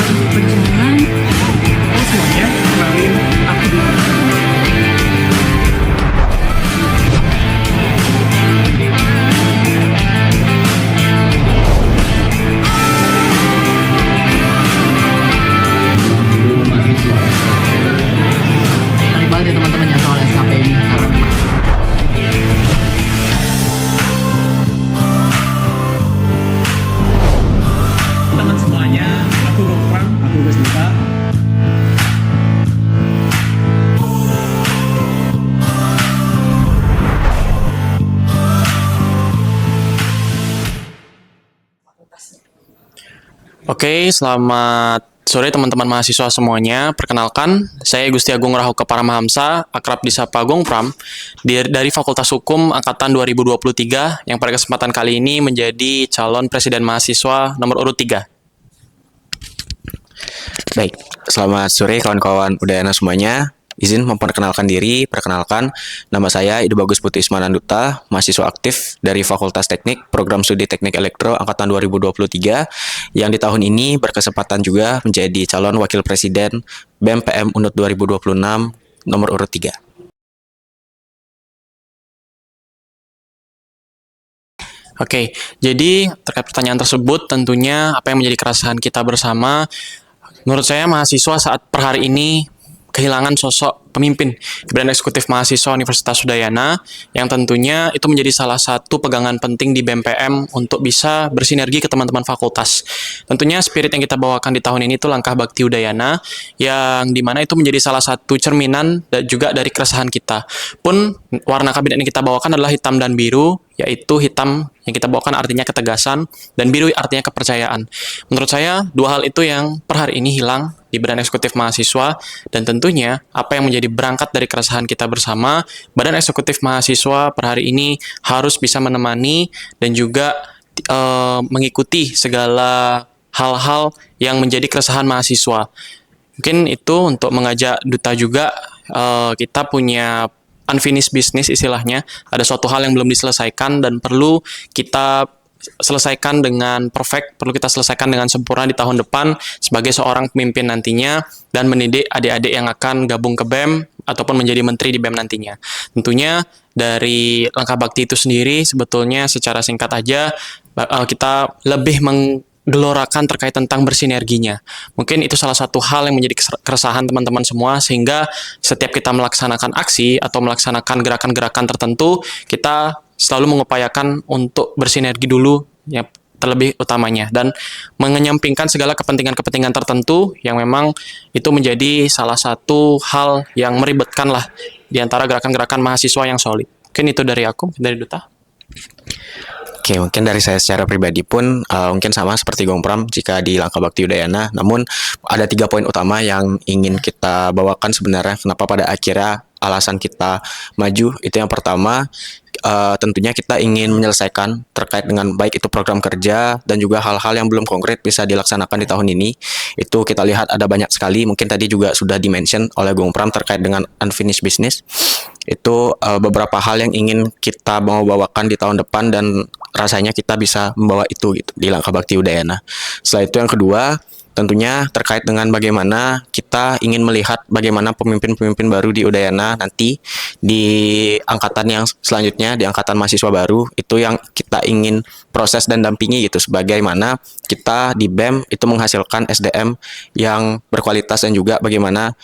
berjalan. Halo semuanya, kenalin aku dulu. Menarik banget ya teman-teman yang soal SKP ini karena memang teman semuanya, aku Gofran, aku Gus Duta. Oke, selamat sore teman-teman mahasiswa semuanya. Perkenalkan, saya Gusti Agung Rahuka Paramahamsa, akrab disapa Gong Pram, dari Fakultas Hukum Angkatan 2023, yang pada kesempatan kali ini menjadi calon presiden mahasiswa nomor urut 3. Baik, selamat sore kawan-kawan Udayana semuanya. Izin memperkenalkan diri, perkenalkan, nama saya Ido Bagus Putri Ismananduta, mahasiswa aktif dari Fakultas Teknik, Program Studi Teknik Elektro Angkatan 2023, yang di tahun ini berkesempatan juga menjadi calon Wakil Presiden BEM PM UNUT 2026 nomor urut 3. Oke, jadi terkait pertanyaan tersebut, tentunya apa yang menjadi keresahan kita bersama, menurut saya mahasiswa saat per hari ini kehilangan sosok pemimpin di Badan Eksekutif Mahasiswa Universitas Udayana yang tentunya itu menjadi salah satu pegangan penting di BEM-PM untuk bisa bersinergi ke teman-teman fakultas. Tentunya spirit yang kita bawakan di tahun ini itu langkah bakti Udayana yang dimana itu menjadi salah satu cerminan dan juga dari keresahan kita. Pun warna kabinet yang kita bawakan adalah hitam dan biru, yaitu hitam yang kita bawakan artinya ketegasan dan biru artinya kepercayaan. Menurut saya, dua hal itu yang per hari ini hilang di Badan Eksekutif Mahasiswa dan tentunya apa yang menjadi berangkat dari keresahan kita bersama, Badan Eksekutif Mahasiswa per hari ini harus bisa menemani dan juga mengikuti segala hal-hal yang menjadi keresahan mahasiswa. Mungkin itu untuk mengajak Duta juga, kita punya unfinished business istilahnya, ada suatu hal yang belum diselesaikan dan perlu kita selesaikan dengan perfect, perlu kita selesaikan dengan sempurna di tahun depan sebagai seorang pemimpin nantinya dan mendidik adik-adik yang akan gabung ke BEM ataupun menjadi menteri di BEM nantinya. Tentunya dari langkah bakti itu sendiri sebetulnya secara singkat aja kita lebih menggelorakan terkait tentang bersinerginya. Mungkin itu salah satu hal yang menjadi keresahan teman-teman semua, sehingga setiap kita melaksanakan aksi atau melaksanakan gerakan-gerakan tertentu, kita selalu mengupayakan untuk bersinergi dulu ya terlebih utamanya dan mengenyampingkan segala kepentingan-kepentingan tertentu yang memang itu menjadi salah satu hal yang meribetkan lah di antara gerakan-gerakan mahasiswa yang solid. Mungkin itu dari aku, dari Duta. Oke, mungkin dari saya secara pribadi pun mungkin sama seperti Gong Pram jika di langkah bakti Udayana. Namun ada 3 poin utama yang ingin kita bawakan sebenarnya. Kenapa pada akhirnya alasan kita maju itu yang pertama, tentunya kita ingin menyelesaikan terkait dengan baik itu program kerja dan juga hal-hal yang belum konkret bisa dilaksanakan di tahun ini. Itu kita lihat ada banyak sekali, mungkin tadi juga sudah di-mention oleh Gong Pram terkait dengan unfinished business. Itu beberapa hal yang ingin kita mau bawakan di tahun depan dan rasanya kita bisa membawa itu gitu di langkah bakti Udayana. Setelah itu yang kedua, tentunya terkait dengan bagaimana kita ingin melihat bagaimana pemimpin-pemimpin baru di Udayana nanti di angkatan yang selanjutnya, di angkatan mahasiswa baru, itu yang kita ingin proses dan dampingi gitu, sebagaimana kita di BEM itu menghasilkan SDM yang berkualitas dan juga bagaimana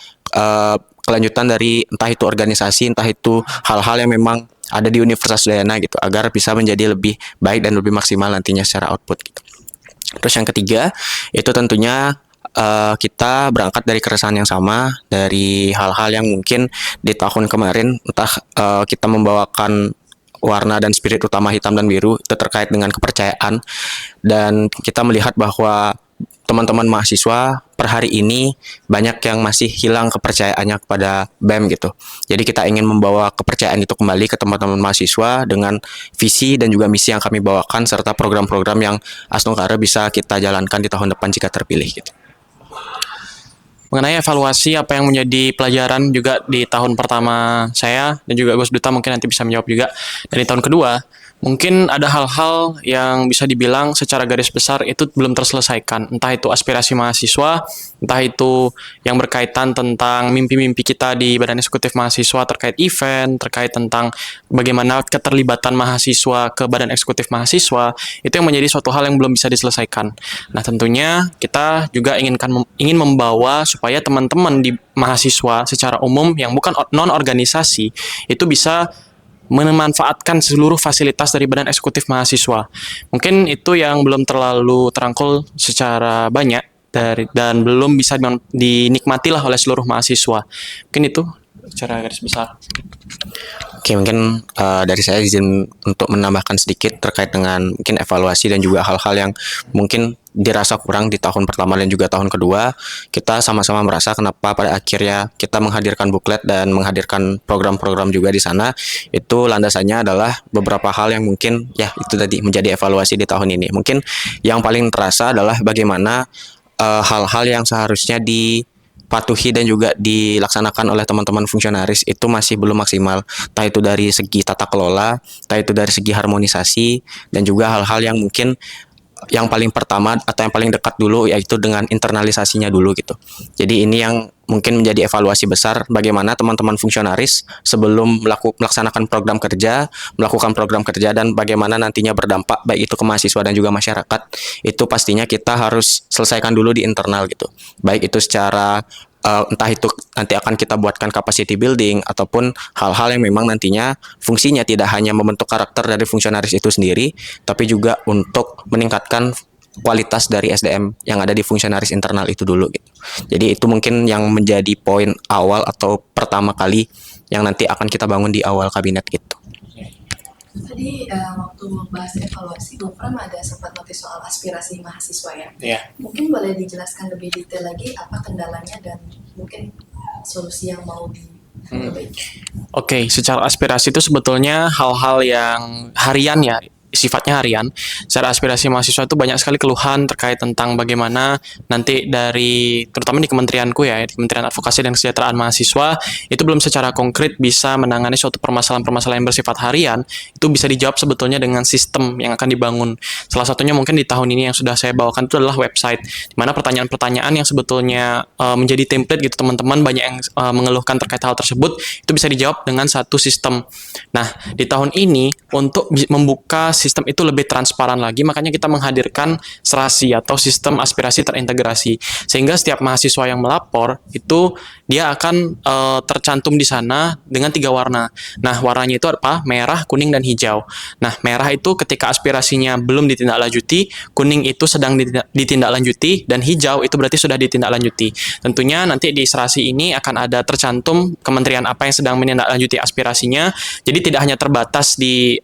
kelanjutan dari entah itu organisasi, entah itu hal-hal yang memang ada di Universitas Udayana gitu, agar bisa menjadi lebih baik dan lebih maksimal nantinya secara output gitu. Terus yang ketiga, itu tentunya kita berangkat dari keresahan yang sama, dari hal-hal yang mungkin di tahun kemarin, entah kita membawakan warna dan spirit utama hitam dan biru, itu terkait dengan kepercayaan, dan kita melihat bahwa teman-teman mahasiswa per hari ini banyak yang masih hilang kepercayaannya kepada BEM gitu. Jadi kita ingin membawa kepercayaan itu kembali ke teman-teman mahasiswa dengan visi dan juga misi yang kami bawakan serta program-program yang Asnokara bisa kita jalankan di tahun depan jika terpilih gitu. Mengenai evaluasi apa yang menjadi pelajaran juga di tahun pertama saya dan juga Gus Duta mungkin nanti bisa menjawab juga. Dan di tahun kedua, Mungkin ada hal-hal yang bisa dibilang secara garis besar itu belum terselesaikan. Entah itu aspirasi mahasiswa, entah itu yang berkaitan tentang mimpi-mimpi kita di Badan Eksekutif Mahasiswa terkait event, terkait tentang bagaimana keterlibatan mahasiswa ke Badan Eksekutif Mahasiswa, itu yang menjadi suatu hal yang belum bisa diselesaikan. Nah, tentunya kita juga ingin membawa supaya teman-teman di mahasiswa secara umum yang bukan non-organisasi itu bisa memanfaatkan seluruh fasilitas dari Badan Eksekutif Mahasiswa. Mungkin itu yang belum terlalu terangkul secara banyak dan belum bisa dinikmati lah oleh seluruh mahasiswa. Mungkin itu secara garis besar. Oke, mungkin dari saya izin untuk menambahkan sedikit terkait dengan mungkin evaluasi dan juga hal-hal yang mungkin dirasa kurang di tahun pertama dan juga tahun kedua. Kita sama-sama merasa kenapa pada akhirnya kita menghadirkan buklet dan menghadirkan program-program juga di sana. Itu landasannya adalah beberapa hal yang mungkin ya itu tadi menjadi evaluasi di tahun ini. Mungkin yang paling terasa adalah bagaimana hal-hal yang seharusnya dipatuhi dan juga dilaksanakan oleh teman-teman fungsionaris itu masih belum maksimal. Entah itu dari segi tata kelola, entah itu dari segi harmonisasi, dan juga hal-hal yang mungkin yang paling pertama atau yang paling dekat dulu yaitu dengan internalisasinya dulu gitu. Jadi ini yang mungkin menjadi evaluasi besar bagaimana teman-teman fungsionaris sebelum melaksanakan melakukan program kerja dan bagaimana nantinya berdampak baik itu ke mahasiswa dan juga masyarakat. Itu pastinya kita harus selesaikan dulu di internal gitu. Baik itu secara entah itu nanti akan kita buatkan capacity building ataupun hal-hal yang memang nantinya fungsinya tidak hanya membentuk karakter dari fungsionaris itu sendiri, tapi juga untuk meningkatkan kualitas dari SDM yang ada di fungsionaris internal itu dulu gitu. Jadi itu mungkin yang menjadi poin awal atau pertama kali yang nanti akan kita bangun di awal kabinet gitu. Tadi waktu membahas evaluasi, Bung Pram ada sempat notis soal aspirasi mahasiswa ya. Iya. Mungkin boleh dijelaskan lebih detail lagi apa kendalanya dan mungkin solusi yang mau diperbaiki. Oke, secara aspirasi itu sebetulnya hal-hal yang harian ya, sifatnya harian. Secara aspirasi mahasiswa itu banyak sekali keluhan terkait tentang bagaimana nanti dari, terutama di kementerianku ya, di Kementerian Advokasi dan Kesejahteraan Mahasiswa, itu belum secara konkret bisa menangani suatu permasalahan-permasalahan yang bersifat harian, itu bisa dijawab sebetulnya dengan sistem yang akan dibangun. Salah satunya mungkin di tahun ini yang sudah saya bawakan itu adalah website, di mana pertanyaan-pertanyaan yang sebetulnya menjadi template gitu teman-teman, banyak yang mengeluhkan terkait hal tersebut, itu bisa dijawab dengan satu sistem. Nah, di tahun ini, untuk membuka sistem itu lebih transparan lagi, makanya kita menghadirkan serasi atau sistem aspirasi terintegrasi, sehingga setiap mahasiswa yang melapor itu dia akan tercantum di sana dengan 3 warna. Nah, warnanya itu apa? Merah, kuning, dan hijau. Nah, merah itu ketika aspirasinya belum ditindaklanjuti, kuning itu sedang ditindaklanjuti, dan hijau itu berarti sudah ditindaklanjuti. Tentunya nanti di serasi ini akan ada tercantum kementerian apa yang sedang menindaklanjuti aspirasinya, jadi tidak hanya terbatas di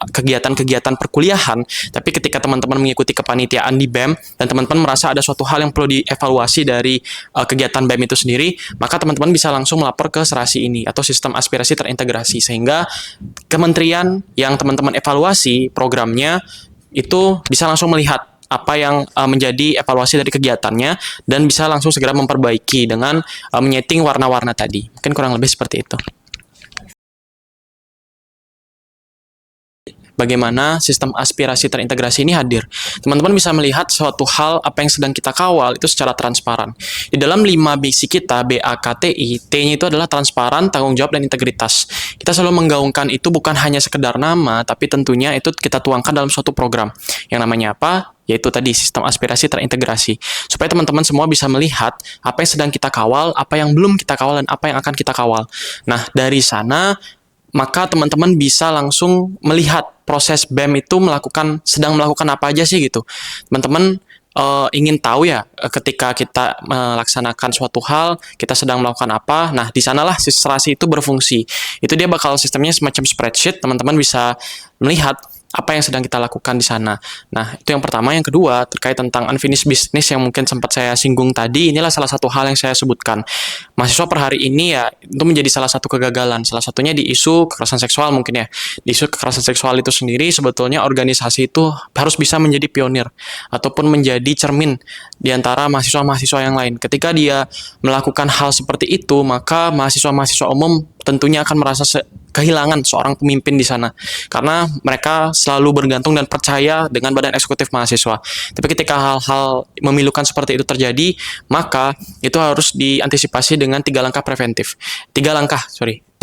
kegiatan-kegiatan perkuliahan, tapi ketika teman-teman mengikuti kepanitiaan di BEM dan teman-teman merasa ada suatu hal yang perlu dievaluasi dari kegiatan BEM itu sendiri, maka teman-teman bisa langsung melapor ke serasi ini atau sistem aspirasi terintegrasi, sehingga kementerian yang teman-teman evaluasi programnya itu bisa langsung melihat apa yang menjadi evaluasi dari kegiatannya dan bisa langsung segera memperbaiki dengan menyeting warna-warna tadi. Mungkin kurang lebih seperti itu. Bagaimana sistem aspirasi terintegrasi ini hadir. Teman-teman bisa melihat suatu hal apa yang sedang kita kawal itu secara transparan. Di dalam 5 misi kita, BAKTI, T-nya itu adalah transparan, tanggung jawab, dan integritas. Kita selalu menggaungkan itu bukan hanya sekedar nama, tapi tentunya itu kita tuangkan dalam suatu program. Yang namanya apa? Yaitu tadi sistem aspirasi terintegrasi. Supaya teman-teman semua bisa melihat apa yang sedang kita kawal, apa yang belum kita kawal, dan apa yang akan kita kawal. Nah, dari sana maka teman-teman bisa langsung melihat proses BEM itu sedang melakukan apa aja sih gitu. Teman-teman ingin tahu ya ketika kita melaksanakan suatu hal, kita sedang melakukan apa. Nah, di sanalah serasi itu berfungsi. Itu dia bakal sistemnya semacam spreadsheet, teman-teman bisa melihat apa yang sedang kita lakukan di sana. Nah, itu yang pertama. Yang kedua, terkait tentang unfinished business yang mungkin sempat saya singgung tadi, inilah salah satu hal yang saya sebutkan. Mahasiswa per hari ini ya, itu menjadi salah satu kegagalan. Salah satunya di isu kekerasan seksual mungkin ya. Di isu kekerasan seksual itu sendiri, sebetulnya organisasi itu harus bisa menjadi pionir, ataupun menjadi cermin di antara mahasiswa-mahasiswa yang lain. Ketika dia melakukan hal seperti itu, maka mahasiswa-mahasiswa umum tentunya akan merasa kehilangan seorang pemimpin di sana karena mereka selalu bergantung dan percaya dengan badan eksekutif mahasiswa. Tapi ketika hal-hal memilukan seperti itu terjadi, maka itu harus diantisipasi dengan tiga langkah preventif.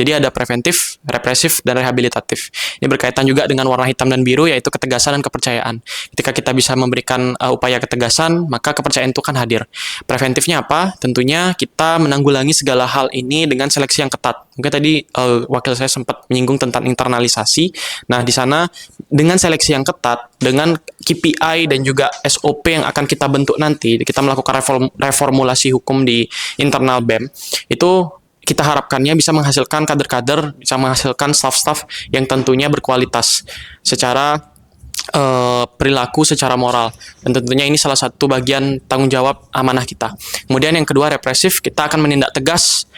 Jadi ada preventif, represif, dan rehabilitatif. Ini berkaitan juga dengan warna hitam dan biru, yaitu ketegasan dan kepercayaan. Ketika kita bisa memberikan upaya ketegasan, maka kepercayaan itu kan hadir. Preventifnya apa? Tentunya kita menanggulangi segala hal ini dengan seleksi yang ketat. Mungkin tadi wakil saya sempat menyinggung tentang internalisasi. Nah, di sana dengan seleksi yang ketat, dengan KPI dan juga SOP yang akan kita bentuk nanti, kita melakukan reformulasi hukum di internal BEM, itu kita harapkannya bisa menghasilkan kader-kader, bisa menghasilkan staff-staff yang tentunya berkualitas secara perilaku, secara moral. Dan tentunya ini salah satu bagian tanggung jawab amanah kita. Kemudian yang kedua, represif, kita akan menindak tegas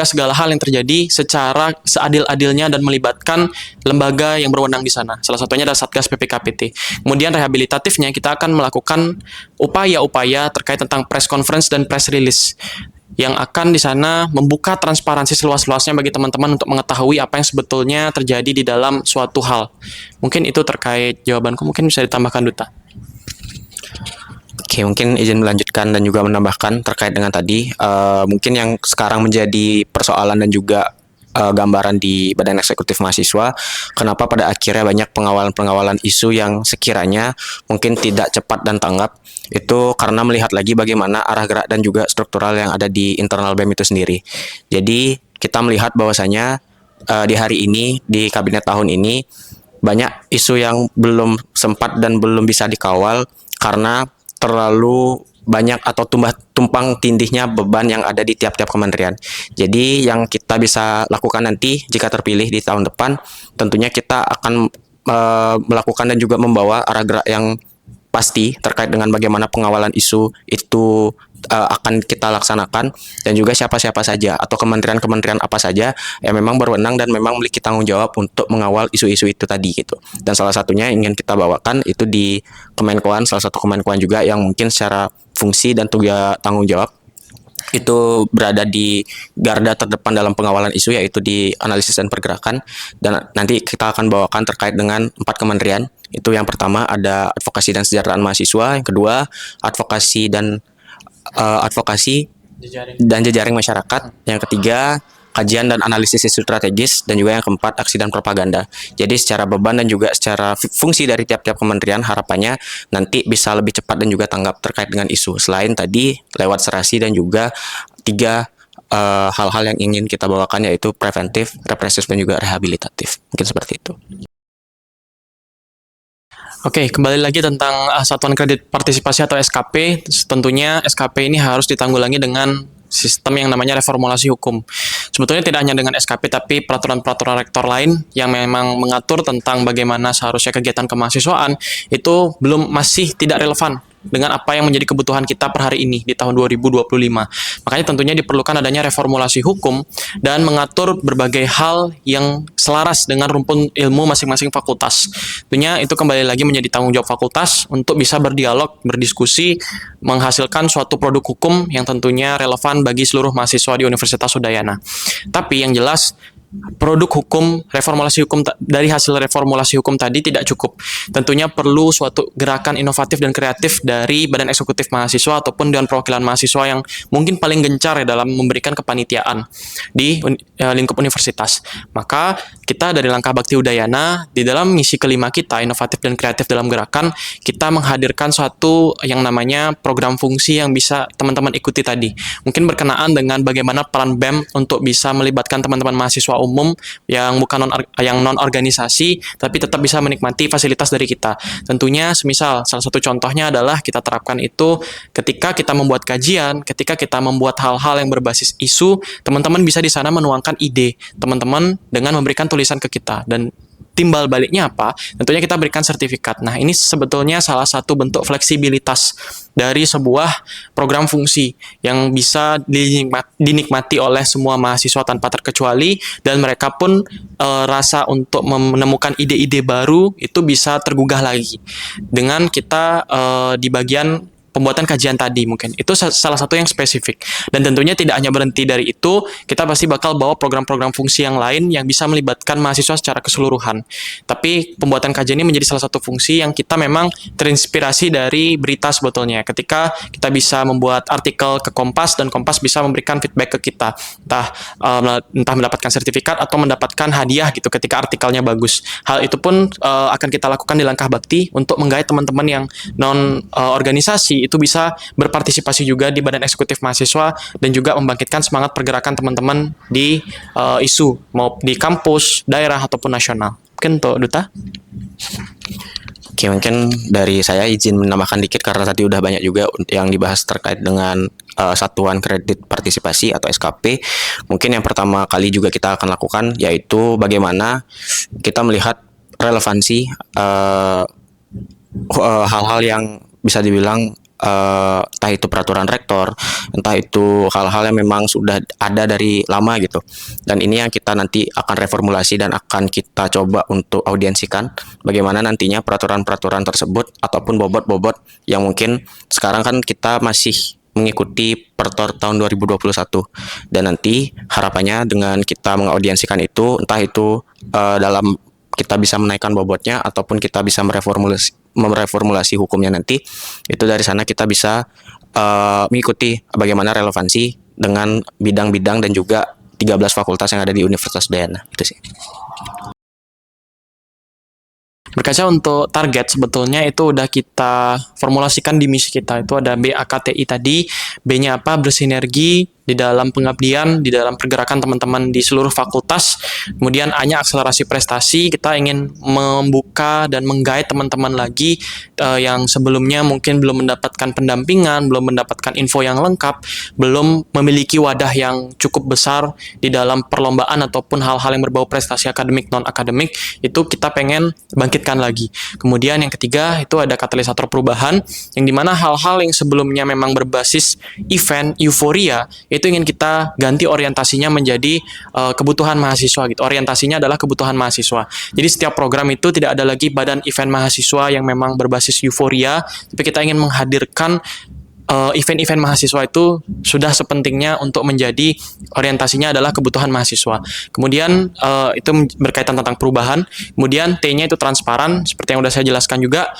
segala hal yang terjadi secara seadil-adilnya dan melibatkan lembaga yang berwenang di sana. Salah satunya adalah Satgas PPKPT. Kemudian rehabilitatifnya, kita akan melakukan upaya-upaya terkait tentang press conference dan press release yang akan di sana membuka transparansi seluas-luasnya bagi teman-teman untuk mengetahui apa yang sebetulnya terjadi di dalam suatu hal. Mungkin itu terkait jawabanku, mungkin bisa ditambahkan Duta. Oke, mungkin izin melanjutkan dan juga menambahkan terkait dengan tadi, mungkin yang sekarang menjadi persoalan dan juga gambaran di Badan Eksekutif Mahasiswa, kenapa pada akhirnya banyak pengawalan-pengawalan isu yang sekiranya mungkin tidak cepat dan tanggap, itu karena melihat lagi bagaimana arah gerak dan juga struktural yang ada di internal BEM itu sendiri. Jadi kita melihat bahwasanya di hari ini, di kabinet tahun ini, banyak isu yang belum sempat dan belum bisa dikawal karena terlalu banyak atau tumpang tindihnya beban yang ada di tiap-tiap kementerian. Jadi yang kita bisa lakukan nanti jika terpilih di tahun depan, tentunya kita akan melakukan dan juga membawa arah gerak yang pasti terkait dengan bagaimana pengawalan isu itu akan kita laksanakan, dan juga siapa-siapa saja atau kementerian-kementerian apa saja yang memang berwenang dan memang memiliki tanggung jawab untuk mengawal isu-isu itu tadi gitu. Dan salah satunya ingin kita bawakan itu di Kemenkoan, salah satu Kemenkoan juga yang mungkin secara fungsi dan tugas tanggung jawab itu berada di garda terdepan dalam pengawalan isu, yaitu di analisis dan pergerakan. Dan nanti kita akan bawakan terkait dengan 4 kementerian. Itu yang pertama ada advokasi dan kesejahteraan mahasiswa, yang kedua advokasi dan jejaring masyarakat, yang ketiga kajian dan analisis isu strategis, dan juga yang keempat aksi dan propaganda. Jadi secara beban dan juga secara fungsi dari tiap-tiap kementerian harapannya nanti bisa lebih cepat dan juga tanggap terkait dengan isu. Selain tadi lewat serasi dan juga 3 hal-hal yang ingin kita bawakan, yaitu preventif, represif, dan juga rehabilitatif. Mungkin seperti itu. Oke, kembali lagi tentang Satuan Kredit Partisipasi atau SKP. Tentunya SKP ini harus ditanggulangi dengan sistem yang namanya reformulasi hukum. Sebetulnya tidak hanya dengan SKP, tapi peraturan-peraturan rektor lain yang memang mengatur tentang bagaimana seharusnya kegiatan kemahasiswaan itu masih tidak relevan dengan apa yang menjadi kebutuhan kita per hari ini di tahun 2025. Makanya tentunya diperlukan adanya reformulasi hukum dan mengatur berbagai hal yang selaras dengan rumpun ilmu masing-masing fakultas. Tentunya itu kembali lagi menjadi tanggung jawab fakultas untuk bisa berdialog, berdiskusi, menghasilkan suatu produk hukum yang tentunya relevan bagi seluruh mahasiswa di Universitas Udayana. Tapi yang jelas, produk hukum, dari hasil reformulasi hukum tadi tidak cukup. Tentunya perlu suatu gerakan inovatif dan kreatif dari Badan Eksekutif Mahasiswa ataupun Dewan Perwakilan Mahasiswa yang mungkin paling gencar dalam memberikan kepanitiaan di lingkup universitas. Maka kita dari Langkah Bakti Udayana, di dalam misi kelima kita, inovatif dan kreatif dalam gerakan, kita menghadirkan suatu yang namanya program fungsi yang bisa teman-teman ikuti tadi. Mungkin berkenaan dengan bagaimana peran BEM untuk bisa melibatkan teman-teman mahasiswa umum yang bukan non organisasi tapi tetap bisa menikmati fasilitas dari kita. Tentunya semisal salah satu contohnya adalah kita terapkan itu ketika kita membuat kajian, ketika kita membuat hal-hal yang berbasis isu, teman-teman bisa di sana menuangkan ide teman-teman dengan memberikan tulisan ke kita, dan timbal baliknya apa? Tentunya kita berikan sertifikat. Nah, ini sebetulnya salah satu bentuk fleksibilitas dari sebuah program fungsi yang bisa dinikmati oleh semua mahasiswa tanpa terkecuali, dan mereka pun rasa untuk menemukan ide-ide baru itu bisa tergugah lagi dengan kita di bagian pembuatan kajian tadi mungkin. Itu salah satu yang spesifik. Dan tentunya tidak hanya berhenti dari itu, kita pasti bakal bawa program-program fungsi yang lain yang bisa melibatkan mahasiswa secara keseluruhan. Tapi pembuatan kajian ini menjadi salah satu fungsi yang kita memang terinspirasi dari berita sebetulnya. Ketika kita bisa membuat artikel ke Kompas dan Kompas bisa memberikan feedback ke kita, entah mendapatkan sertifikat atau mendapatkan hadiah gitu ketika artikelnya bagus. Hal itu pun akan kita lakukan di Langkah Bakti untuk menggait teman-teman yang non organisasi itu bisa berpartisipasi juga di Badan Eksekutif Mahasiswa dan juga membangkitkan semangat pergerakan teman-teman di isu mau di kampus, daerah ataupun nasional. Mungkin untuk Duta. Oke, mungkin dari saya izin menambahkan dikit karena tadi udah banyak juga yang dibahas terkait dengan Satuan Kredit Partisipasi atau SKP. Mungkin yang pertama kali juga kita akan lakukan yaitu bagaimana kita melihat relevansi hal-hal yang bisa dibilang entah itu peraturan rektor, entah itu hal-hal yang memang sudah ada dari lama gitu. Dan ini yang kita nanti akan reformulasi dan akan kita coba untuk audiensikan bagaimana nantinya peraturan-peraturan tersebut ataupun bobot-bobot yang mungkin sekarang kan kita masih mengikuti Pertor tahun 2021 dan nanti harapannya dengan kita mengaudiensikan itu entah itu dalam kita bisa menaikkan bobotnya ataupun kita bisa mereformulasi hukumnya nanti, itu dari sana kita bisa mengikuti bagaimana relevansi dengan bidang-bidang dan juga 13 fakultas yang ada di Universitas Udayana. Itu sih. Berkaca untuk target sebetulnya itu udah kita formulasikan di misi kita. Itu ada BAKTI tadi. B-nya apa? Bersinergi di dalam pengabdian, di dalam pergerakan teman-teman di seluruh fakultas. Kemudian A-nya akselerasi prestasi. Kita ingin membuka dan menggait teman-teman lagi yang sebelumnya mungkin belum mendapatkan pendampingan, belum mendapatkan info yang lengkap, belum memiliki wadah yang cukup besar di dalam perlombaan ataupun hal-hal yang berbau prestasi akademik, non-akademik. Itu kita pengen bangkitkan lagi. Kemudian yang ketiga itu ada katalisator perubahan, yang dimana hal-hal yang sebelumnya memang berbasis event, euforia, itu ingin kita ganti orientasinya menjadi kebutuhan mahasiswa gitu. Orientasinya adalah kebutuhan mahasiswa. Jadi setiap program itu tidak ada lagi badan event mahasiswa yang memang berbasis euforia, tapi kita ingin menghadirkan event-event mahasiswa itu sudah sepentingnya untuk menjadi orientasinya adalah kebutuhan mahasiswa. Kemudian itu berkaitan tentang perubahan. Kemudian T-nya itu transparan, seperti yang sudah saya jelaskan juga.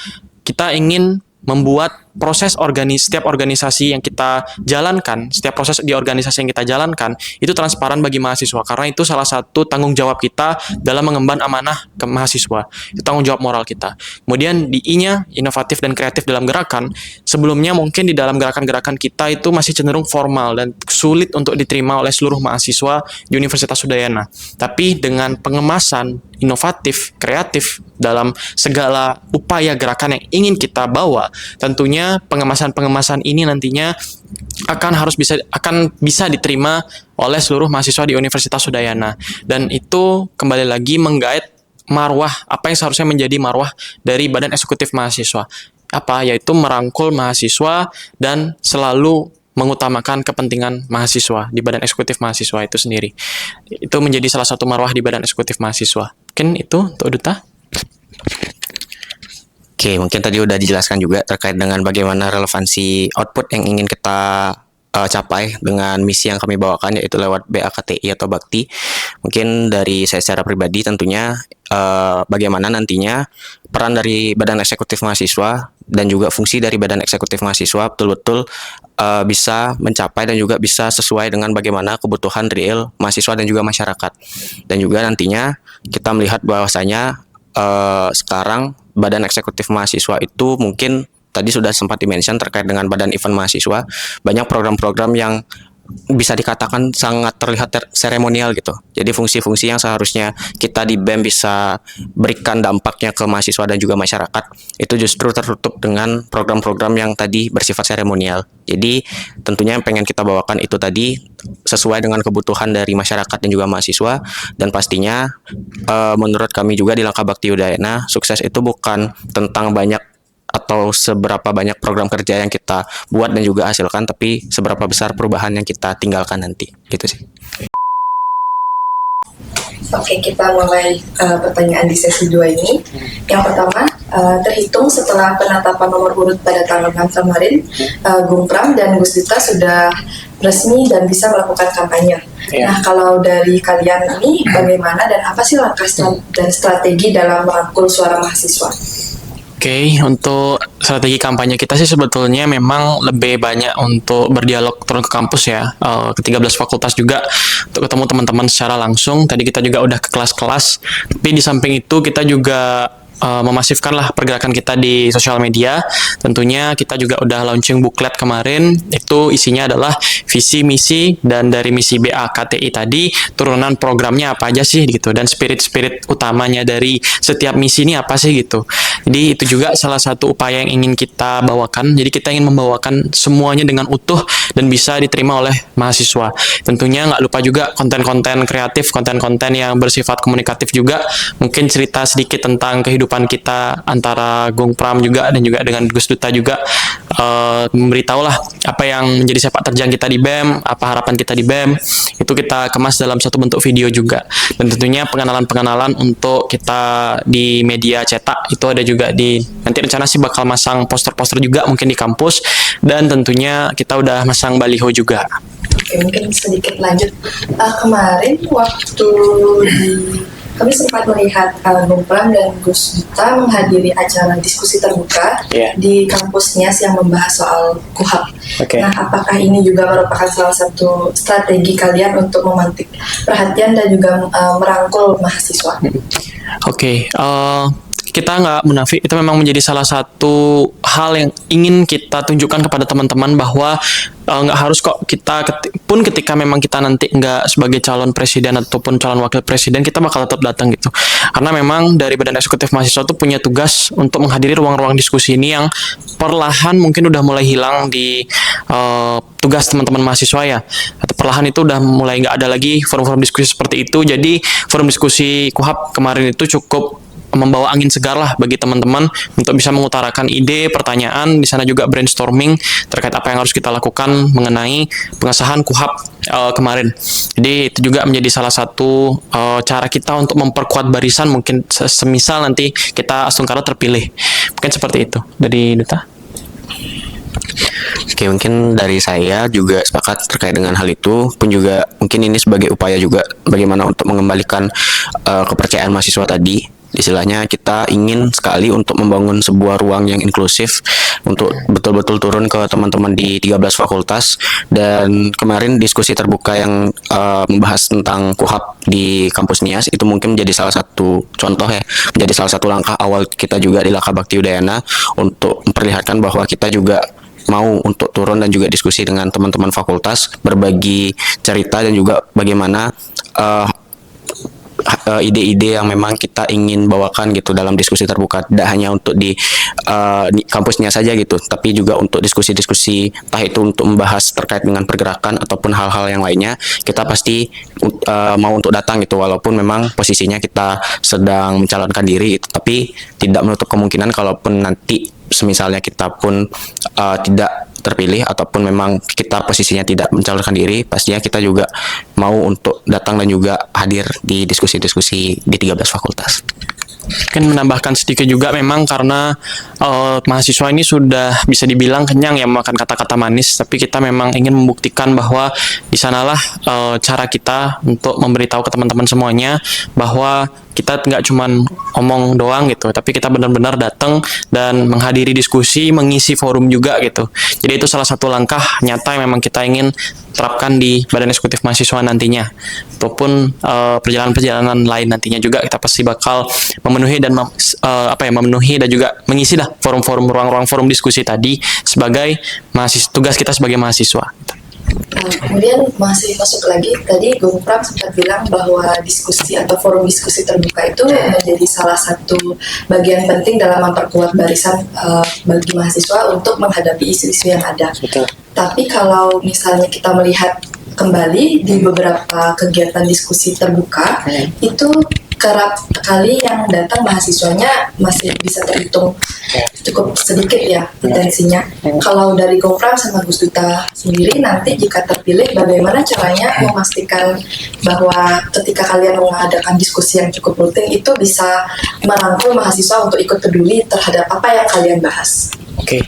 Kita ingin membuat proses setiap organisasi yang kita jalankan, setiap proses di organisasi yang kita jalankan, itu transparan bagi mahasiswa. Karena itu salah satu tanggung jawab kita dalam mengemban amanah ke mahasiswa. Itu tanggung jawab moral kita. Kemudian di I-nya, inovatif dan kreatif dalam gerakan. Sebelumnya mungkin di dalam gerakan-gerakan kita itu masih cenderung formal dan sulit untuk diterima oleh seluruh mahasiswa di Universitas Udayana. Tapi dengan pengemasan inovatif, kreatif dalam segala upaya gerakan yang ingin kita bawa, tentunya pengemasan-pengemasan ini nantinya akan bisa diterima oleh seluruh mahasiswa di Universitas Udayana. Dan itu kembali lagi menggait marwah, apa yang seharusnya menjadi marwah dari Badan Eksekutif Mahasiswa. Yaitu merangkul mahasiswa dan selalu mengutamakan kepentingan mahasiswa di Badan Eksekutif Mahasiswa itu sendiri. Itu menjadi salah satu marwah di Badan Eksekutif Mahasiswa. Mungkin itu untuk Duta. Oke, mungkin tadi udah dijelaskan juga terkait dengan bagaimana relevansi output yang ingin kita capai dengan misi yang kami bawakan, yaitu lewat BAKTI atau Bakti. Mungkin dari saya secara pribadi tentunya bagaimana nantinya peran dari Badan Eksekutif Mahasiswa dan juga fungsi dari Badan Eksekutif Mahasiswa betul-betul bisa mencapai dan juga bisa sesuai dengan bagaimana kebutuhan real mahasiswa dan juga masyarakat. Dan juga nantinya kita melihat bahwasanya sekarang Badan Eksekutif Mahasiswa itu mungkin tadi sudah sempat di-mention terkait dengan Badan Event Mahasiswa, banyak program-program yang bisa dikatakan sangat terlihat seremonial gitu. Jadi fungsi-fungsi yang seharusnya kita di BEM bisa berikan dampaknya ke mahasiswa dan juga masyarakat, itu justru tertutup dengan program-program yang tadi bersifat seremonial. Jadi tentunya yang pengen kita bawakan itu tadi sesuai dengan kebutuhan dari masyarakat dan juga mahasiswa. Dan pastinya menurut kami juga di Langkah Bakti Udayana, sukses itu bukan tentang banyak atau seberapa banyak program kerja yang kita buat dan juga hasilkan, tapi seberapa besar perubahan yang kita tinggalkan nanti, gitu sih. Oke, kita mulai pertanyaan di sesi 2 ini. Yang pertama, terhitung setelah penetapan nomor urut pada tanggal 6 kemarin, Gung Pram dan Gus Dita sudah resmi dan bisa melakukan kampanye. Nah, kalau dari kalian ini bagaimana dan apa sih langkah dan strategi dalam merangkul suara mahasiswa? Oke, untuk strategi kampanye kita sih sebetulnya memang lebih banyak untuk berdialog turun ke kampus ya, ke 13 fakultas juga untuk ketemu teman-teman secara langsung. Tadi kita juga udah ke kelas-kelas, tapi di samping itu kita juga memasifkan lah pergerakan kita di sosial media. Tentunya kita juga udah launching booklet kemarin, itu isinya adalah visi misi dan dari misi BAKTI tadi turunan programnya apa aja sih gitu, dan spirit utamanya dari setiap misi ini apa sih gitu. Jadi itu juga salah satu upaya yang ingin kita bawakan. Jadi kita ingin membawakan semuanya dengan utuh dan bisa diterima oleh mahasiswa. Tentunya nggak lupa juga konten-konten kreatif, konten-konten yang bersifat komunikatif juga. Mungkin cerita sedikit tentang kehidupan kita antara Gung Pram juga dan juga dengan Gus Dutta juga, memberitahulah apa yang menjadi sepak terjang kita di BEM, apa harapan kita di BEM, itu kita kemas dalam satu bentuk video juga. Dan tentunya pengenalan-pengenalan untuk kita di media cetak itu ada juga nanti rencana sih bakal masang poster-poster juga mungkin di kampus, dan tentunya kita udah masang baliho juga. Oke, mungkin sedikit lanjut. Kemarin waktu kami sempat melihat Gung Pram dan Gus Dutta menghadiri acara diskusi terbuka di kampusnya yang membahas soal KUHAP. Nah, apakah ini juga merupakan salah satu strategi kalian untuk memantik perhatian dan juga merangkul mahasiswa? Kita nggak munafik, itu memang menjadi salah satu hal yang ingin kita tunjukkan kepada teman-teman bahwa nggak harus kok kita ketika memang kita nanti nggak sebagai calon presiden ataupun calon wakil presiden, kita bakal tetap datang gitu. Karena memang dari Badan Eksekutif Mahasiswa itu punya tugas untuk menghadiri ruang-ruang diskusi ini yang perlahan mungkin udah mulai hilang di tugas teman-teman mahasiswa ya. Perlahan itu udah mulai nggak ada lagi forum-forum diskusi seperti itu. Jadi forum diskusi KUHAP kemarin itu cukup membawa angin segar lah bagi teman-teman untuk bisa mengutarakan ide, pertanyaan, di sana juga brainstorming terkait apa yang harus kita lakukan mengenai pengesahan KUHAP kemarin. Jadi itu juga menjadi salah satu cara kita untuk memperkuat barisan, mungkin semisal nanti kita Astungkara terpilih. Mungkin seperti itu. Dari Duta. Oke, mungkin dari saya juga sepakat terkait dengan hal itu, pun juga mungkin ini sebagai upaya juga bagaimana untuk mengembalikan kepercayaan mahasiswa tadi. Istilahnya kita ingin sekali untuk membangun sebuah ruang yang inklusif untuk betul-betul turun ke teman-teman di 13 fakultas. Dan kemarin diskusi terbuka yang membahas tentang KUHAP di kampus NIAS itu mungkin menjadi salah satu contoh ya, menjadi salah satu langkah awal kita juga di Laka Bakti Udayana untuk memperlihatkan bahwa kita juga mau untuk turun dan juga diskusi dengan teman-teman fakultas, berbagi cerita dan juga bagaimana ide-ide yang memang kita ingin bawakan gitu dalam diskusi terbuka, tidak hanya untuk di kampusnya saja gitu, tapi juga untuk diskusi-diskusi entah itu untuk membahas terkait dengan pergerakan ataupun hal-hal yang lainnya. Kita pasti mau untuk datang gitu, walaupun memang posisinya kita sedang mencalonkan diri gitu, tapi tidak menutup kemungkinan kalaupun nanti semisalnya kita pun tidak terpilih ataupun memang kita posisinya tidak mencalonkan diri, pastinya kita juga mau untuk datang dan juga hadir di diskusi-diskusi di 13 fakultas. Mungkin menambahkan sedikit juga, memang karena mahasiswa ini sudah bisa dibilang kenyang ya makan kata-kata manis, tapi kita memang ingin membuktikan bahwa di sanalah cara kita untuk memberitahu ke teman-teman semuanya bahwa kita nggak cuman ngomong doang gitu, tapi kita benar-benar datang dan menghadiri diskusi, mengisi forum juga gitu. Jadi itu salah satu langkah nyata yang memang kita ingin terapkan di Badan Eksekutif Mahasiswa nantinya, ataupun perjalanan-perjalanan lain nantinya juga kita pasti bakal memenuhi dan memenuhi dan juga mengisi lah forum-forum, ruang-ruang forum diskusi tadi sebagai tugas kita sebagai mahasiswa. Kemudian masih masuk lagi, tadi Gung Pram sempat bilang bahwa diskusi atau forum diskusi terbuka itu menjadi salah satu bagian penting dalam memperkuat barisan bagi mahasiswa untuk menghadapi isu-isu yang ada. Betul. Tapi kalau misalnya kita melihat kembali di beberapa kegiatan diskusi terbuka, itu kerap kali yang datang mahasiswanya masih bisa terhitung cukup sedikit ya potensinya. Kalau dari Gopram sama Gus Duta sendiri nanti jika terpilih, bagaimana caranya memastikan bahwa ketika kalian mengadakan diskusi yang cukup rutin itu bisa merangkul mahasiswa untuk ikut peduli terhadap apa yang kalian bahas? Oke,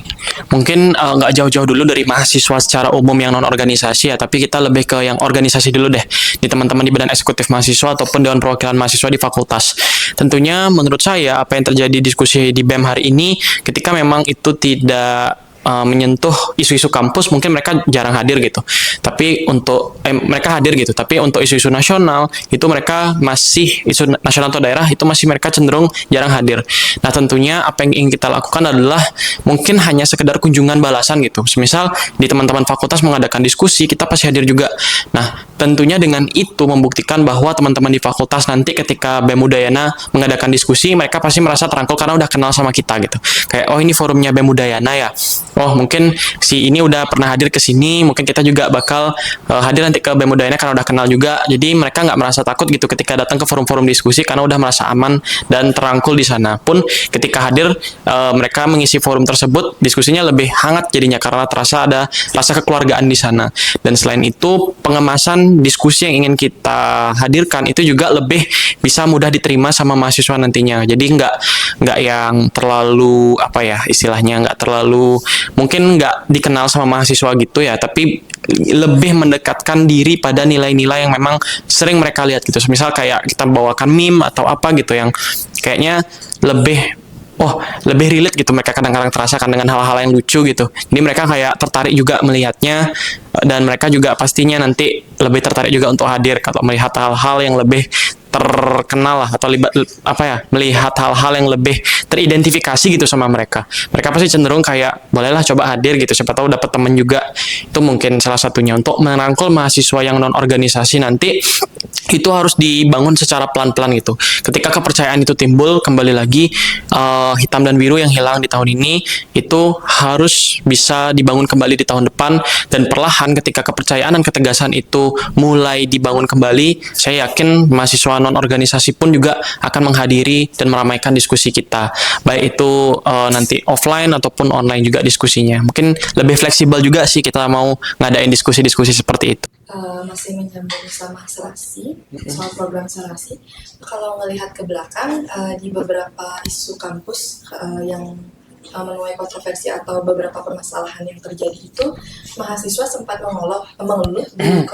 mungkin nggak jauh-jauh dulu dari mahasiswa secara umum yang non-organisasi ya, tapi kita lebih ke yang organisasi dulu deh, di teman-teman di badan eksekutif mahasiswa ataupun dewan perwakilan mahasiswa di fakultas. Tentunya menurut saya apa yang terjadi diskusi di BEM hari ini, ketika memang itu tidak menyentuh isu-isu kampus, mungkin mereka jarang hadir gitu. Tapi untuk mereka hadir gitu, tapi untuk isu-isu nasional itu mereka masih, isu nasional atau daerah itu masih mereka cenderung jarang hadir. Nah, tentunya apa yang ingin kita lakukan adalah mungkin hanya sekedar kunjungan balasan gitu. Semisal di teman-teman fakultas mengadakan diskusi, kita pasti hadir juga. Nah, tentunya dengan itu membuktikan bahwa teman-teman di fakultas nanti ketika BEM Udayana mengadakan diskusi, mereka pasti merasa terangkul karena udah kenal sama kita gitu. Kayak, oh ini forumnya BEM Udayana ya. Oh mungkin si ini udah pernah hadir ke sini, mungkin kita juga bakal hadir nanti ke BEM Udayana karena udah kenal juga. Jadi mereka nggak merasa takut gitu ketika datang ke forum-forum diskusi karena udah merasa aman dan terangkul di sana. Pun ketika hadir mereka mengisi forum tersebut, diskusinya lebih hangat jadinya karena terasa ada rasa kekeluargaan di sana. Dan selain itu pengemasan diskusi yang ingin kita hadirkan itu juga lebih bisa mudah diterima sama mahasiswa nantinya. Jadi nggak yang terlalu apa ya istilahnya, nggak terlalu mungkin nggak dikenal sama mahasiswa gitu ya, tapi lebih mendekatkan diri pada nilai-nilai yang memang sering mereka lihat gitu. Misal kayak kita bawakan meme atau apa gitu yang kayaknya lebih relate gitu, mereka kadang-kadang terasakan dengan hal-hal yang lucu gitu. Jadi mereka kayak tertarik juga melihatnya, dan mereka juga pastinya nanti lebih tertarik juga untuk hadir kalau melihat hal-hal yang lebih terkenal lah, atau melihat hal-hal yang lebih teridentifikasi gitu sama mereka. Mereka pasti cenderung kayak bolehlah coba hadir gitu, siapa tahu dapat teman juga. Itu mungkin salah satunya untuk merangkul mahasiswa yang non organisasi nanti. Itu harus dibangun secara pelan-pelan gitu. Ketika kepercayaan itu timbul, kembali lagi hitam dan biru yang hilang di tahun ini itu harus bisa dibangun kembali di tahun depan, dan perlahan ketika kepercayaan dan ketegasan itu mulai dibangun kembali, saya yakin mahasiswa non-organisasi pun juga akan menghadiri dan meramaikan diskusi kita, baik itu nanti offline ataupun online juga diskusinya. Mungkin lebih fleksibel juga sih kita mau ngadain diskusi-diskusi seperti itu. Masih menyambung sama serasi, soal program serasi. Kalau melihat ke belakang di beberapa isu kampus yang menuai kontroversi atau beberapa permasalahan yang terjadi itu, mahasiswa sempat mengeluh di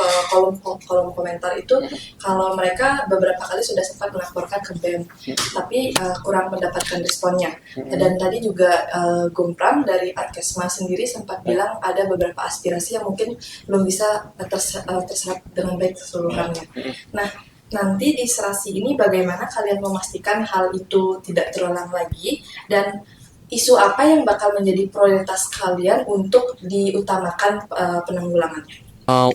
kolom komentar itu kalau mereka beberapa kali sudah sempat melaporkan ke BEM, tapi kurang mendapatkan responnya. Dan tadi juga Gopram dari Adkesma sendiri sempat bilang ada beberapa aspirasi yang mungkin belum bisa terserap dengan baik keseluruhannya. Nah, nanti di serasi ini bagaimana kalian memastikan hal itu tidak terulang lagi, dan isu apa yang bakal menjadi prioritas kalian untuk diutamakan penanggulangannya?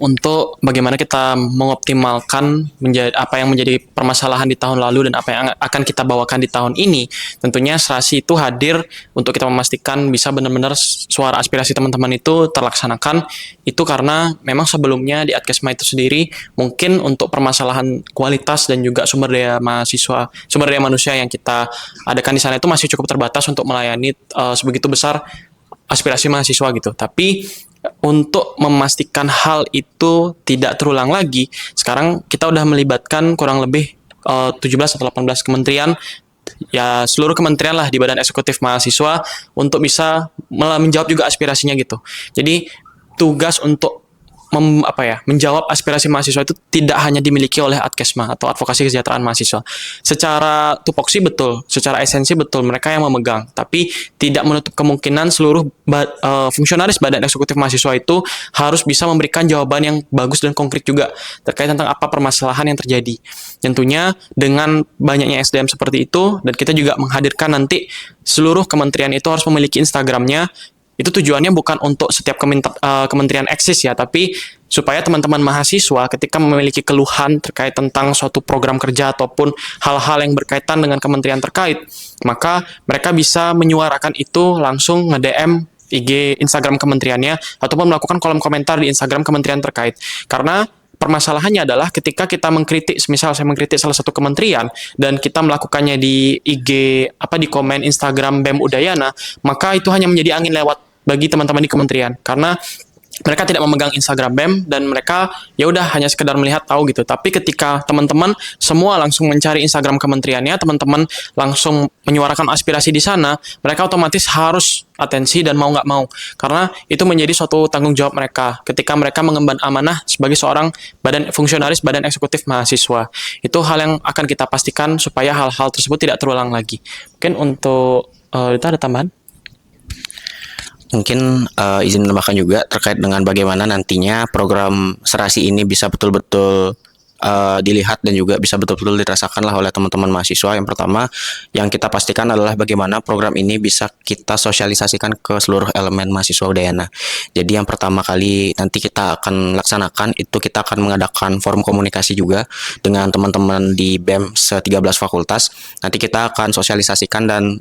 Untuk bagaimana kita mengoptimalkan apa yang menjadi permasalahan di tahun lalu dan apa yang akan kita bawakan di tahun ini, tentunya serasi itu hadir untuk kita memastikan bisa benar-benar suara aspirasi teman-teman itu terlaksanakan. Itu karena memang sebelumnya di Adkesma itu sendiri mungkin untuk permasalahan kualitas dan juga sumber daya manusia yang kita adakan di sana itu masih cukup terbatas untuk melayani sebegitu besar aspirasi mahasiswa gitu. Tapi untuk memastikan hal itu tidak terulang lagi, sekarang kita udah melibatkan kurang lebih 17 atau 18 kementerian, ya seluruh kementerian lah di badan eksekutif mahasiswa untuk bisa menjawab juga aspirasinya gitu. Jadi tugas untuk menjawab aspirasi mahasiswa itu tidak hanya dimiliki oleh Adkesma atau Advokasi Kesejahteraan Mahasiswa. Secara tupoksi betul, secara esensi betul mereka yang memegang, tapi tidak menutup kemungkinan seluruh fungsionaris badan eksekutif mahasiswa itu harus bisa memberikan jawaban yang bagus dan konkret juga terkait tentang apa permasalahan yang terjadi. Tentunya dengan banyaknya SDM seperti itu, dan kita juga menghadirkan nanti seluruh kementerian itu harus memiliki Instagramnya. Itu tujuannya bukan untuk setiap kementerian eksis ya, tapi supaya teman-teman mahasiswa ketika memiliki keluhan terkait tentang suatu program kerja ataupun hal-hal yang berkaitan dengan kementerian terkait, maka mereka bisa menyuarakan itu langsung nge-DM IG Instagram kementeriannya ataupun melakukan kolom komentar di Instagram kementerian terkait. Karena permasalahannya adalah ketika kita mengkritik, misal saya mengkritik salah satu kementerian dan kita melakukannya di IG di komen Instagram BEM Udayana, maka itu hanya menjadi angin lewat bagi teman-teman di kementerian karena mereka tidak memegang Instagram BEM dan mereka ya udah hanya sekedar melihat tahu gitu. Tapi ketika teman-teman semua langsung mencari Instagram kementeriannya, teman-teman langsung menyuarakan aspirasi di sana, mereka otomatis harus atensi dan mau nggak mau. Karena itu menjadi suatu tanggung jawab mereka ketika mereka mengemban amanah sebagai seorang fungsionaris badan eksekutif mahasiswa. Itu hal yang akan kita pastikan supaya hal-hal tersebut tidak terulang lagi. Mungkin untuk itu ada tambahan? Mungkin izin menambahkan juga terkait dengan bagaimana nantinya program serasi ini bisa betul-betul dilihat dan juga bisa betul-betul dirasakan lah oleh teman-teman mahasiswa. Yang pertama yang kita pastikan adalah bagaimana program ini bisa kita sosialisasikan ke seluruh elemen mahasiswa Udayana. Jadi yang pertama kali nanti kita akan laksanakan itu kita akan mengadakan forum komunikasi juga dengan teman-teman di BEM se-13 fakultas. Nanti kita akan sosialisasikan dan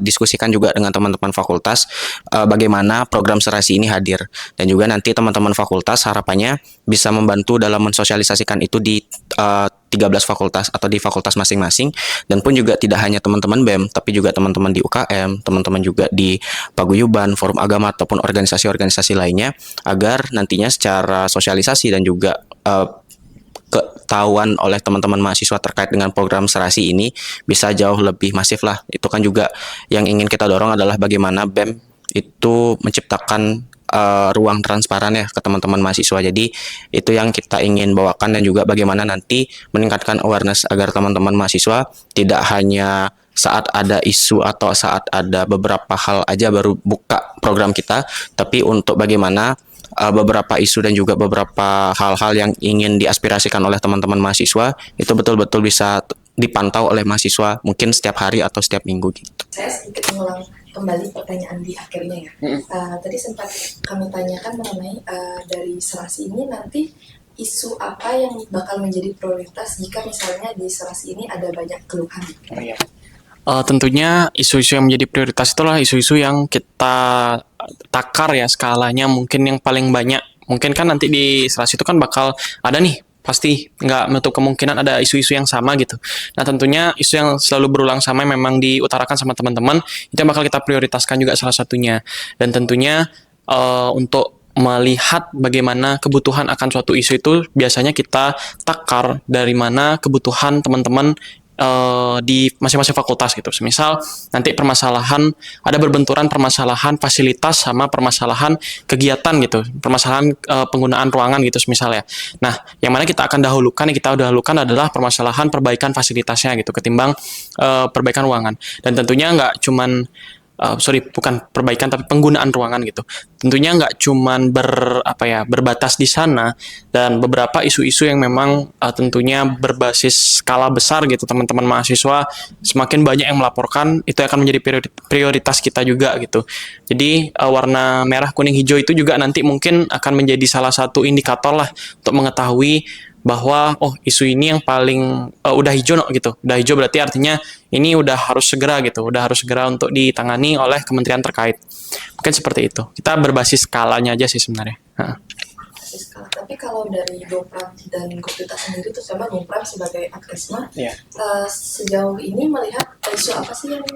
diskusikan juga dengan teman-teman fakultas bagaimana program serasi ini hadir, dan juga nanti teman-teman fakultas harapannya bisa membantu dalam mensosialisasikan itu di 13 fakultas atau di fakultas masing-masing, dan pun juga tidak hanya teman-teman BEM tapi juga teman-teman di UKM, teman-teman juga di paguyuban, forum agama ataupun organisasi-organisasi lainnya, agar nantinya secara sosialisasi dan juga ketahuan oleh teman-teman mahasiswa terkait dengan program serasi ini bisa jauh lebih masif lah. Itu kan juga yang ingin kita dorong adalah bagaimana BEM itu menciptakan ruang transparan ya ke teman-teman mahasiswa. Jadi itu yang kita ingin bawakan, dan juga bagaimana nanti meningkatkan awareness agar teman-teman mahasiswa tidak hanya saat ada isu atau saat ada beberapa hal aja baru buka program kita, tapi untuk bagaimana beberapa isu dan juga beberapa hal-hal yang ingin diaspirasikan oleh teman-teman mahasiswa itu betul-betul bisa dipantau oleh mahasiswa mungkin setiap hari atau setiap minggu gitu. Saya sedikit mengulang kembali pertanyaan di akhirnya ya. Tadi sempat kami tanyakan mengenai dari serasi ini nanti isu apa yang bakal menjadi prioritas jika misalnya di serasi ini ada banyak keluhan. Tentunya isu-isu yang menjadi prioritas itulah isu-isu yang kita takar ya skalanya mungkin yang paling banyak. Mungkin kan nanti di serasi itu kan bakal ada nih, pasti nggak menutup kemungkinan ada isu-isu yang sama gitu. Nah tentunya isu yang selalu berulang sama yang memang diutarakan sama teman-teman itu yang bakal kita prioritaskan juga salah satunya. Dan tentunya untuk melihat bagaimana kebutuhan akan suatu isu itu biasanya kita takar dari mana kebutuhan teman-teman di masing-masing fakultas gitu. Misal nanti ada berbenturan permasalahan fasilitas sama permasalahan kegiatan gitu, permasalahan penggunaan ruangan gitu misalnya. Nah, yang mana kita dahulukan adalah permasalahan perbaikan fasilitasnya gitu ketimbang perbaikan ruangan. Dan tentunya nggak cuman bukan perbaikan tapi penggunaan ruangan gitu. Tentunya nggak cuman berbatas di sana, dan beberapa isu-isu yang memang tentunya berbasis skala besar gitu. Teman-teman mahasiswa semakin banyak yang melaporkan, itu akan menjadi prioritas kita juga gitu. Jadi warna merah, kuning, hijau itu juga nanti mungkin akan menjadi salah satu indikator lah untuk mengetahui bahwa isu ini yang paling udah hijau gitu. Udah hijau berarti artinya ini udah harus segera gitu. Udah harus segera untuk ditangani oleh kementerian terkait. Mungkin seperti itu. Kita berbasis skalanya aja sih sebenarnya. Skala. Tapi kalau dari Gopram dan Goptuta sendiri, terutama Gopram sebagai Akesma, sejauh ini melihat isu apa sih yang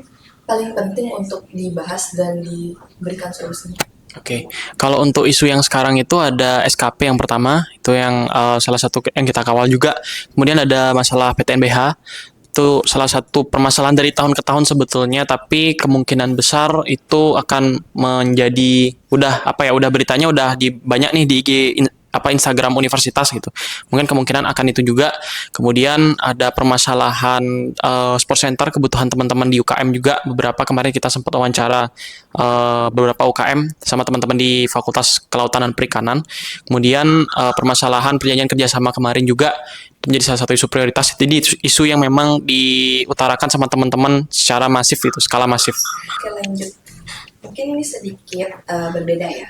paling penting untuk dibahas dan diberikan solusinya? Oke, kalau untuk isu yang sekarang itu ada SKP yang pertama, itu yang salah satu yang kita kawal juga. Kemudian ada masalah PTNBH, itu salah satu permasalahan dari tahun ke tahun sebetulnya, tapi kemungkinan besar itu akan menjadi udah beritanya udah banyak nih di IG Instagram universitas gitu. Mungkin kemungkinan akan itu juga. Kemudian ada permasalahan sport center, kebutuhan teman-teman di UKM juga. Beberapa kemarin kita sempat wawancara beberapa UKM sama teman-teman di Fakultas Kelautan dan Perikanan. Kemudian permasalahan perjanjian kerjasama kemarin juga menjadi salah satu isu prioritas. Jadi isu yang memang diutarakan sama teman-teman secara masif gitu, skala masif. Oke, lanjut. Mungkin ini sedikit berbeda ya.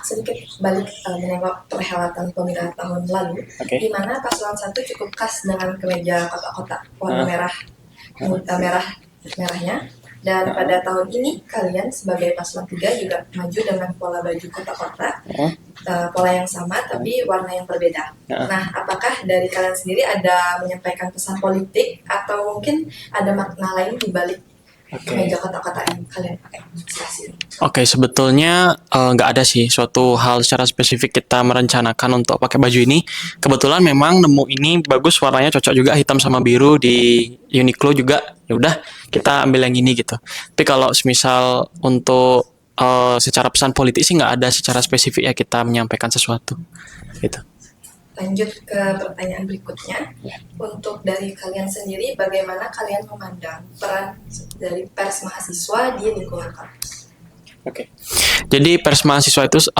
Sedikit balik menengok perhelatan pemilihan tahun lalu, di mana paslon 1 cukup khas dengan kemeja kotak-kotak warna merahnya. Dan pada tahun ini kalian sebagai paslon 3 juga maju dengan pola baju kotak-kotak, pola yang sama tapi warna yang berbeda. Nah, apakah dari kalian sendiri ada menyampaikan pesan politik atau mungkin ada makna lain di balik meja kotak-kotak yang kalian pakai? Oke, sebetulnya nggak ada sih suatu hal secara spesifik kita merencanakan untuk pakai baju ini. Kebetulan memang nemu ini bagus, warnanya cocok juga hitam sama biru di Uniqlo juga. Ya udah, kita ambil yang ini gitu. Tapi kalau semisal untuk secara pesan politik sih nggak ada secara spesifik ya kita menyampaikan sesuatu gitu. Lanjut ke pertanyaan berikutnya. Untuk dari kalian sendiri, bagaimana kalian memandang peran dari pers mahasiswa di lingkungan kampus? Oke. Jadi pers mahasiswa itu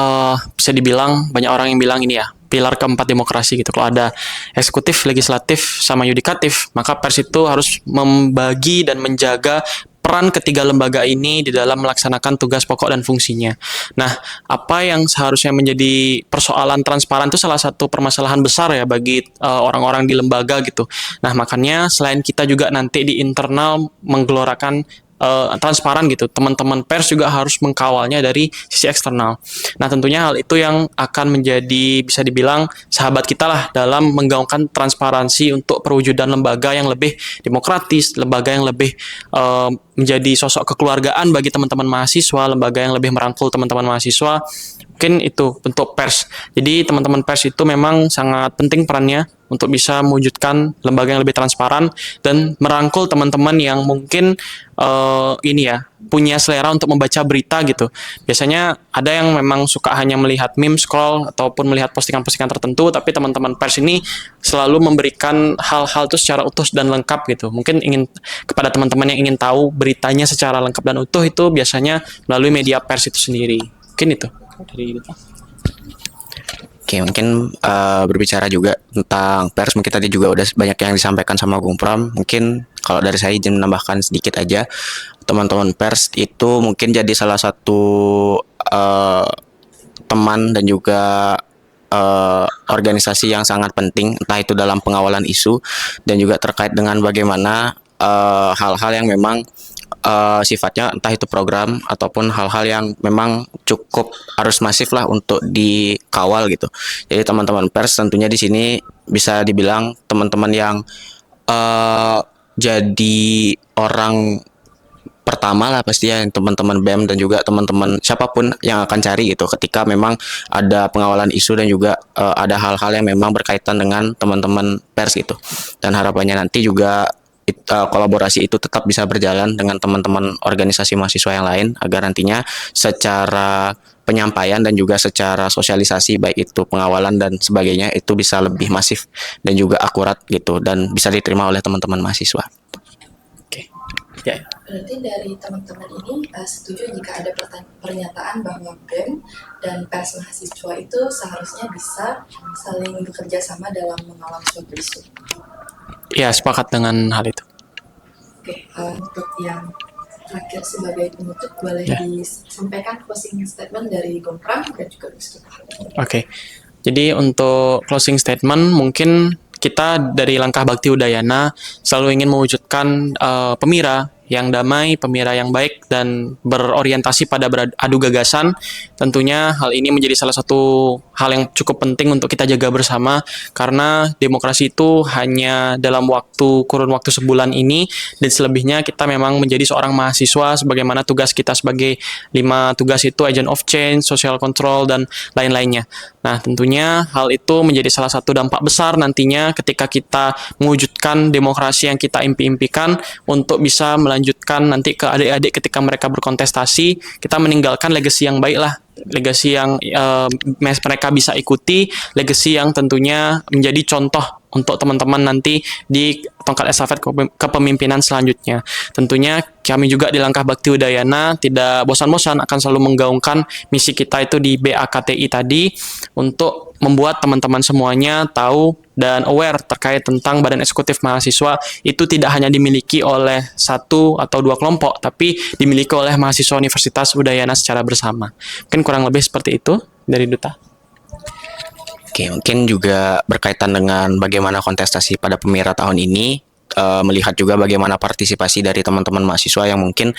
bisa dibilang banyak orang yang bilang ini ya, pilar keempat demokrasi gitu. Kalau ada eksekutif, legislatif, sama yudikatif, maka pers itu harus membagi dan menjaga peran ketiga lembaga ini di dalam melaksanakan tugas pokok dan fungsinya. Nah, apa yang seharusnya menjadi persoalan transparan itu salah satu permasalahan besar ya bagi orang-orang di lembaga gitu. Nah, makanya selain kita juga nanti di internal menggelorakan transparan gitu, teman-teman pers juga harus mengkawalnya dari sisi eksternal. Nah, tentunya hal itu yang akan menjadi bisa dibilang sahabat kita lah dalam menggaungkan transparansi untuk perwujudan lembaga yang lebih demokratis, lembaga yang lebih menjadi sosok kekeluargaan bagi teman-teman mahasiswa, lembaga yang lebih merangkul teman-teman mahasiswa. Mungkin itu bentuk pers. Jadi teman-teman pers itu memang sangat penting perannya untuk bisa mewujudkan lembaga yang lebih transparan dan merangkul teman-teman yang mungkin punya selera untuk membaca berita gitu. Biasanya ada yang memang suka hanya melihat meme, scroll ataupun melihat postingan-postingan tertentu, tapi teman-teman pers ini selalu memberikan hal-hal itu secara utuh dan lengkap gitu. Mungkin ingin kepada teman-teman yang ingin tahu beritanya secara lengkap dan utuh itu biasanya melalui media pers itu sendiri. Mungkin itu dari itu. Oke, mungkin berbicara juga tentang pers, mungkin tadi juga udah banyak yang disampaikan sama Bung Pram. Mungkin kalau dari saya izin menambahkan sedikit aja, teman-teman pers itu mungkin jadi salah satu teman dan juga organisasi yang sangat penting, entah itu dalam pengawalan isu dan juga terkait dengan bagaimana hal-hal yang memang sifatnya entah itu program ataupun hal-hal yang memang cukup harus masif lah untuk dikawal gitu. Jadi teman-teman pers tentunya di sini bisa dibilang teman-teman yang jadi orang pertama lah pasti ya, teman-teman BEM dan juga teman-teman siapapun yang akan cari gitu ketika memang ada pengawalan isu dan juga ada hal-hal yang memang berkaitan dengan teman-teman pers gitu. Dan harapannya nanti juga kolaborasi itu tetap bisa berjalan dengan teman-teman organisasi mahasiswa yang lain agar nantinya secara penyampaian dan juga secara sosialisasi baik itu pengawalan dan sebagainya itu bisa lebih masif dan juga akurat gitu dan bisa diterima oleh teman-teman mahasiswa. Oke. Ya. Berarti dari teman-teman ini setuju jika ada pernyataan bahwa BEM dan pers mahasiswa itu seharusnya bisa saling bekerja sama dalam mengawal suatu isu. Ya, sepakat dengan hal itu. Oke, untuk yang terakhir sebagai penutup boleh disampaikan closing statement dari Gompram dan juga Gus Duta. Oke. Jadi untuk closing statement mungkin kita dari Langkah Bakti Udayana selalu ingin mewujudkan Pemira yang damai, Pemira yang baik dan berorientasi pada beradu gagasan. Tentunya hal ini menjadi salah satu hal yang cukup penting untuk kita jaga bersama karena demokrasi itu hanya dalam kurun waktu sebulan ini dan selebihnya kita memang menjadi seorang mahasiswa sebagaimana tugas kita sebagai 5 tugas itu agent of change, social control dan lain-lainnya. Nah, tentunya hal itu menjadi salah satu dampak besar nantinya ketika kita mewujudkan demokrasi yang kita impi-impikan untuk bisa melanjutkan nanti ke adik-adik ketika mereka berkontestasi, kita meninggalkan legacy yang baik lah, legacy yang mereka bisa ikuti, legacy yang tentunya menjadi contoh untuk teman-teman nanti di tongkat estafet kepemimpinan selanjutnya. Tentunya kami juga di Langkah Bakti Udayana tidak bosan-bosan akan selalu menggaungkan misi kita itu di BAKTI tadi untuk membuat teman-teman semuanya tahu dan aware terkait tentang Badan Eksekutif Mahasiswa itu tidak hanya dimiliki oleh 1 atau 2 kelompok, tapi dimiliki oleh mahasiswa Universitas Udayana secara bersama. Mungkin kurang lebih seperti itu dari Duta. Oke, mungkin juga berkaitan dengan bagaimana kontestasi pada Pemira tahun ini, melihat juga bagaimana partisipasi dari teman-teman mahasiswa yang mungkin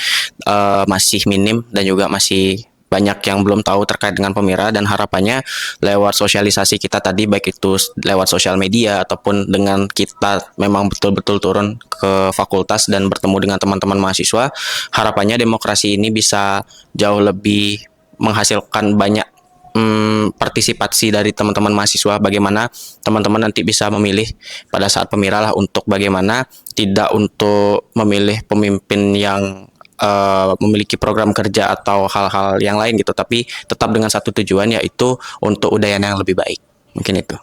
masih minim dan juga masih banyak yang belum tahu terkait dengan Pemira, dan harapannya lewat sosialisasi kita tadi, baik itu lewat sosial media ataupun dengan kita memang betul-betul turun ke fakultas dan bertemu dengan teman-teman mahasiswa, harapannya demokrasi ini bisa jauh lebih menghasilkan banyak partisipasi dari teman-teman mahasiswa, bagaimana teman-teman nanti bisa memilih pada saat Pemira lah, untuk bagaimana tidak untuk memilih pemimpin yang memiliki program kerja atau hal-hal yang lain gitu, tapi tetap dengan satu tujuan, yaitu untuk Udayana yang lebih baik. Mungkin itu.